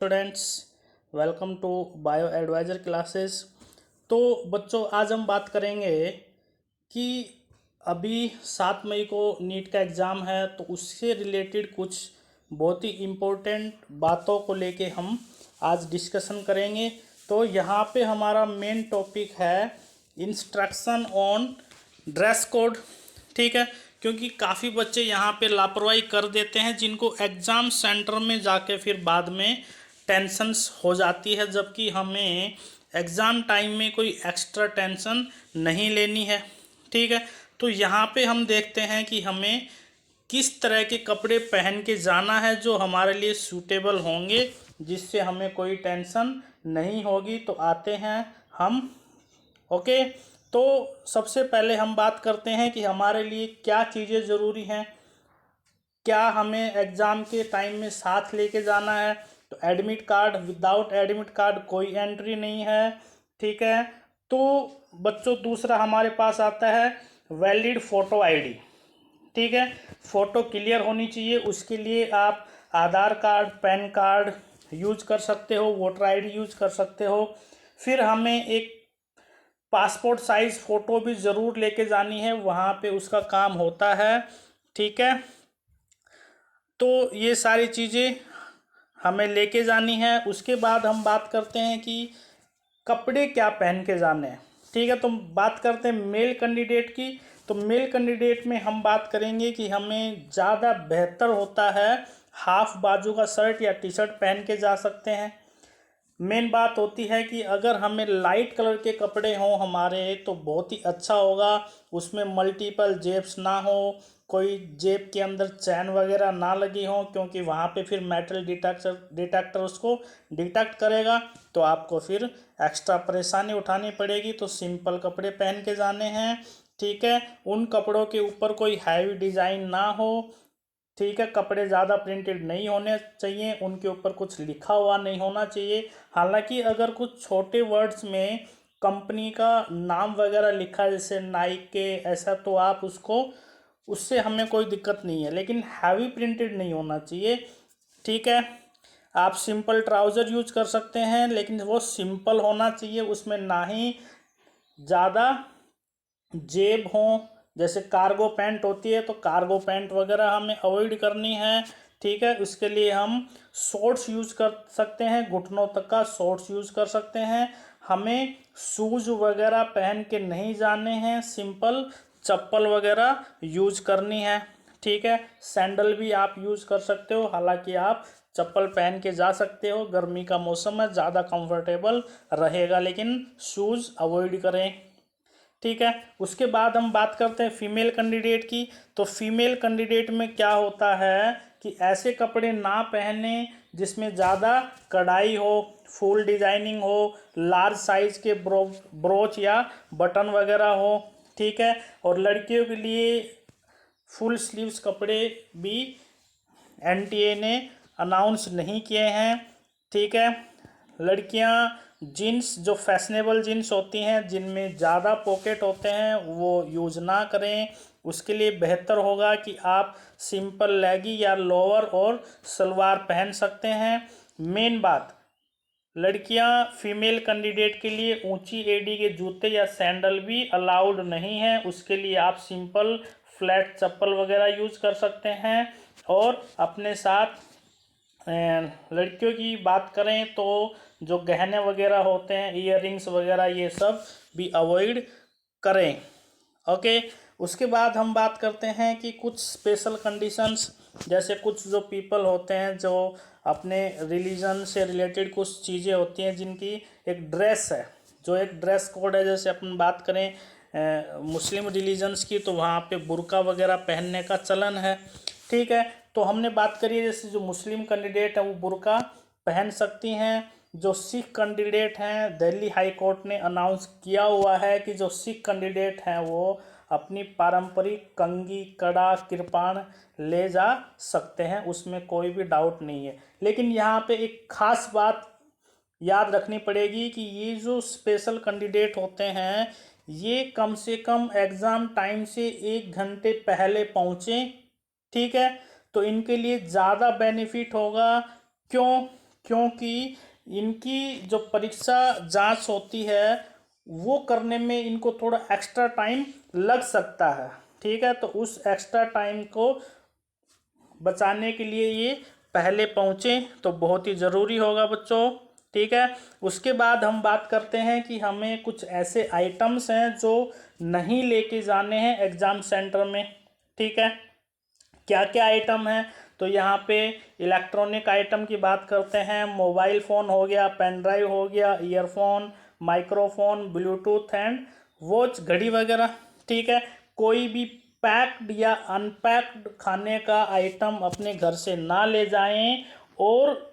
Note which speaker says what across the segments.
Speaker 1: Students, welcome to bio advisor classes. तो बच्चों, आज हम बात करेंगे कि अभी 7 मई को नीट का एग्ज़ाम है, तो उससे रिलेटेड कुछ बहुत ही इम्पोर्टेंट बातों को लेके हम आज डिस्कशन करेंगे। तो यहाँ पे हमारा मेन टॉपिक है इंस्ट्रक्शन ऑन ड्रेस कोड। ठीक है, क्योंकि काफ़ी बच्चे यहाँ पे लापरवाही कर देते हैं, जिनको एग्ज़ाम सेंटर में जाके फिर बाद में टेंशन्स हो जाती है, जबकि हमें एग्ज़ाम टाइम में कोई एक्स्ट्रा टेंशन नहीं लेनी है। ठीक है, तो यहाँ पे हम देखते हैं कि हमें किस तरह के कपड़े पहन के जाना है जो हमारे लिए सूटेबल होंगे, जिससे हमें कोई टेंशन नहीं होगी। तो आते हैं हम। ओके, तो सबसे पहले हम बात करते हैं कि हमारे लिए क्या चीज़ें ज़रूरी हैं, क्या हमें एग्ज़ाम के टाइम में साथ लेके जाना है। तो admit card, without admit card कोई एंट्री नहीं है। ठीक है, तो बच्चों दूसरा हमारे पास आता है वैलिड फ़ोटो आईडी। ठीक है, फ़ोटो क्लियर होनी चाहिए। उसके लिए आप आधार कार्ड, पैन कार्ड यूज कर सकते हो, वोटर आईडी यूज कर सकते हो। फिर हमें एक पासपोर्ट साइज़ फ़ोटो भी ज़रूर लेके जानी है, वहाँ पे उसका काम होता है। ठीक है, तो ये सारी चीज़ें हमें लेके जानी है। उसके बाद हम बात करते हैं कि कपड़े क्या पहन के जाने हैं। ठीक है, तो बात करते हैं मेल कैंडिडेट की। तो मेल कैंडिडेट में हम बात करेंगे कि हमें ज़्यादा बेहतर होता है हाफ बाजू का शर्ट या टी शर्ट पहन के जा सकते हैं। मेन बात होती है कि अगर हमें लाइट कलर के कपड़े हों हमारे, तो बहुत ही अच्छा होगा। उसमें मल्टीपल जेब्स ना हो, कोई जेब के अंदर चैन वगैरह ना लगी हो, क्योंकि वहाँ पे फिर मेटल डिटेक्टर उसको डिटेक्ट करेगा, तो आपको फिर एक्स्ट्रा परेशानी उठानी पड़ेगी। तो सिंपल कपड़े पहन के जाने हैं। ठीक है, उन कपड़ों के ऊपर कोई हैवी डिज़ाइन ना हो। ठीक है, कपड़े ज़्यादा प्रिंटेड नहीं होने चाहिए, उनके ऊपर कुछ लिखा हुआ नहीं होना चाहिए। हालांकि अगर कुछ छोटे वर्ड्स में कंपनी का नाम वगैरह लिखा है, जैसे नाइक के ऐसा, तो आप उसको, उससे हमें कोई दिक्कत नहीं है, लेकिन हैवी प्रिंटेड नहीं होना चाहिए। ठीक है, आप सिंपल ट्राउज़र यूज कर सकते हैं, लेकिन वो सिंपल होना चाहिए, उसमें ना ही ज़्यादा जेब हों। जैसे कार्गो पैंट होती है, तो कार्गो पैंट वगैरह हमें अवॉइड करनी है। ठीक है, उसके लिए हम शॉर्ट्स यूज़ कर सकते हैं, घुटनों तक का शॉर्ट्स यूज़ कर सकते हैं। हमें शूज़ वगैरह पहन के नहीं जाने हैं, सिंपल चप्पल वगैरह यूज़ करनी है। ठीक है, सैंडल भी आप यूज़ कर सकते हो, हालांकि आप चप्पल पहन के जा सकते हो, गर्मी का मौसम है, ज़्यादा कंफर्टेबल रहेगा, लेकिन शूज़ अवॉइड करें। ठीक है, उसके बाद हम बात करते हैं फीमेल कैंडिडेट की। तो फीमेल कैंडिडेट में क्या होता है कि ऐसे कपड़े ना पहने जिसमें ज़्यादा कढ़ाई हो, फुल डिजाइनिंग हो, लार्ज साइज के ब्रोच या बटन वगैरह हो। ठीक है, और लड़कियों के लिए फुल स्लीव्स कपड़े भी एनटीए ने अनाउंस नहीं किए हैं। ठीक है, लड़कियां जीन्स, जो फैशनेबल जीन्स होती हैं जिनमें ज़्यादा पॉकेट होते हैं, वो यूज़ ना करें। उसके लिए बेहतर होगा कि आप सिंपल लेगी या लोअर और सलवार पहन सकते हैं। मेन बात, लड़कियां फीमेल कैंडिडेट के लिए ऊंची एडी के जूते या सैंडल भी अलाउड नहीं है। उसके लिए आप सिंपल फ्लैट चप्पल वगैरह यूज़ कर सकते हैं। और अपने साथ लड़कियों की बात करें तो जो गहने वगैरह होते हैं, ईयररिंग्स वगैरह, ये सब भी अवॉइड करें। ओके, उसके बाद हम बात करते हैं कि कुछ स्पेशल कंडीशंस, जैसे कुछ जो पीपल होते हैं जो अपने रिलीजन से रिलेटेड कुछ चीज़ें होती हैं, जिनकी एक ड्रेस है, जो एक ड्रेस कोड है। जैसे अपन बात करें मुस्लिम रिलीजन्स की, तो वहाँ पे बुर्का वगैरह पहनने का चलन है। ठीक है, तो हमने बात करी है, जैसे जो मुस्लिम कैंडिडेट हैं वो बुर्का पहन सकती हैं। जो सिख कैंडिडेट हैं, दिल्ली हाई कोर्ट ने अनाउंस किया हुआ है कि जो सिख कैंडिडेट हैं वो अपनी पारंपरिक कंगी, कड़ा, कृपाण ले जा सकते हैं, उसमें कोई भी डाउट नहीं है। लेकिन यहाँ पे एक खास बात याद रखनी पड़ेगी कि ये जो स्पेशल कैंडिडेट होते हैं, ये कम से कम एग्ज़ाम टाइम से 1 घंटे पहले पहुँचें। ठीक है, तो इनके लिए ज़्यादा बेनिफिट होगा। क्यों? क्योंकि इनकी जो परीक्षा जांच होती है वो करने में इनको थोड़ा एक्स्ट्रा टाइम लग सकता है। ठीक है, तो उस एक्स्ट्रा टाइम को बचाने के लिए ये पहले पहुँचे तो बहुत ही ज़रूरी होगा बच्चों। ठीक है, उसके बाद हम बात करते हैं कि हमें कुछ ऐसे आइटम्स हैं जो नहीं लेके जाने हैं एग्ज़ाम सेंटर में। ठीक है, क्या क्या आइटम है, तो यहाँ पे इलेक्ट्रॉनिक आइटम की बात करते हैं। मोबाइल फ़ोन हो गया, पेन ड्राइव हो गया, earphone, microphone, Bluetooth and watch, घड़ी वगैरह। ठीक है, कोई भी पैक्ड या अनपैक्ड खाने का आइटम अपने घर से ना ले जाएं। और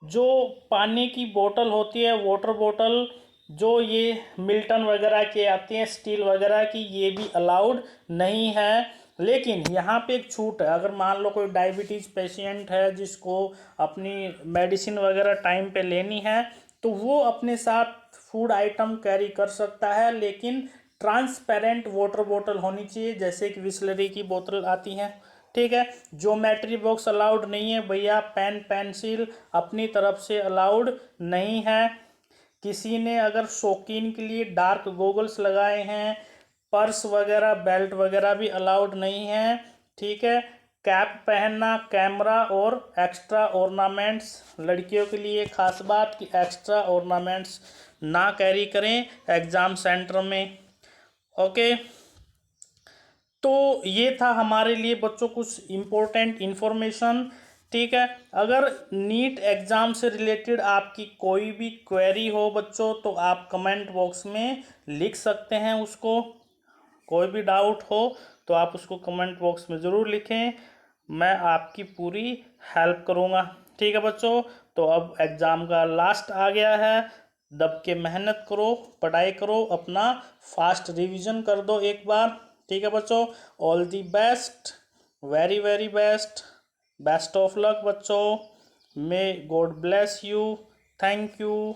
Speaker 1: जो पानी की बोतल होती है, वाटर बोतल, जो ये मिल्टन वगैरह की आती हैं स्टील वगैरह की, ये भी अलाउड नहीं है। लेकिन यहाँ पे एक छूट है, अगर मान लो कोई डायबिटीज़ पेशेंट है जिसको अपनी मेडिसिन वगैरह टाइम पे लेनी है, तो वो अपने साथ फूड आइटम कैरी कर सकता है, लेकिन ट्रांसपेरेंट वाटर बोतल होनी चाहिए, जैसे कि बिसलरी की बोतल आती हैं। ठीक है, ज्योमेट्री बॉक्स अलाउड नहीं है भैया, पेन पेंसिल अपनी तरफ से अलाउड नहीं है। किसी ने अगर शौकीन के लिए डार्क गोगल्स लगाए हैं, पर्स वगैरह बेल्ट वगैरह भी अलाउड नहीं है। ठीक है, कैप पहनना, कैमरा और एक्स्ट्रा ऑर्नामेंट्स, लड़कियों के लिए खास बात कि एक्स्ट्रा ऑर्नामेंट्स ना कैरी करें एग्ज़ाम सेंटर में। ओके, तो ये था हमारे लिए बच्चों कुछ इम्पोर्टेंट इन्फॉर्मेशन। ठीक है, अगर नीट एग्ज़ाम से रिलेटेड आपकी कोई भी क्वेरी हो बच्चों, तो आप कमेंट बॉक्स में लिख सकते हैं उसको। कोई भी डाउट हो तो आप उसको कमेंट बॉक्स में ज़रूर लिखें, मैं आपकी पूरी हेल्प करूँगा। ठीक है बच्चों, तो अब एग्ज़ाम का लास्ट आ गया है, दब के मेहनत करो, पढ़ाई करो, अपना फास्ट रिवीजन कर दो एक बार। ठीक है बच्चों, all the best, very very best, best of luck बच्चों, may God bless you, thank you.